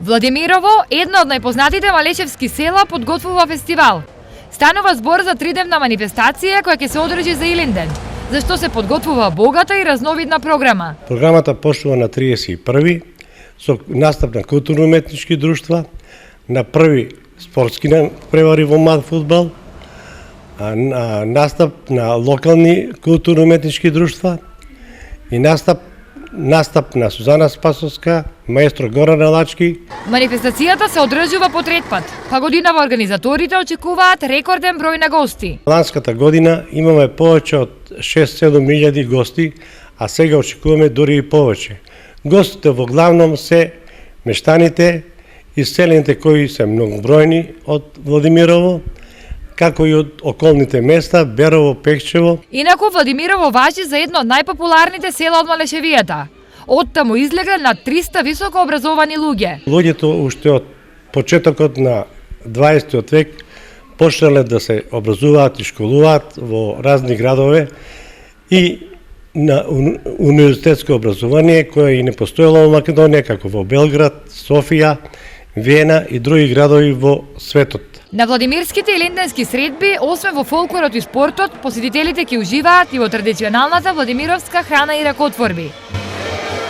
Владимирово, едно од најпознатите малечевски села, подготвува фестивал. Станува збор за тридневна манифестација која ќе се одржи за Илинден, за што се подготвува богата и разновидна програма. Програмата почнува на 31 со настап на културно-уметнички друштва, на први спортски превари во млад фудбал, настап на локални културно-уметнички друштва и настап на Сузана Спасовска, маестро Горан Алачки. Манифестацијата се одржува по трет пат, па годинава организаторите очекуваат рекорден број на гости. Ланската година имаме повеќе од 6-7 илјади гости, а сега очекуваме дури и повеќе. Гостите во главном се мештаните и селените кои се многобројни од Владимирово, како и од околните места, Берово, Пекчево. Инаку Владимирово важи за едно од најпопуларните села од Малешевијата. Оттаму излега на 300 високо образовани луѓе. Луѓето уште од почетокот на 20 век почнале да се образуваат и школуваат во разни градове и на универзитетско образование кое и не постоело во Македонија, како во Белград, Софија, Виена и други градови во светот. На владимирските и линденски средби, освен во фолклорот и спортот, посетителите ќе уживаат и во традиционалната владимировска храна и ракотворби.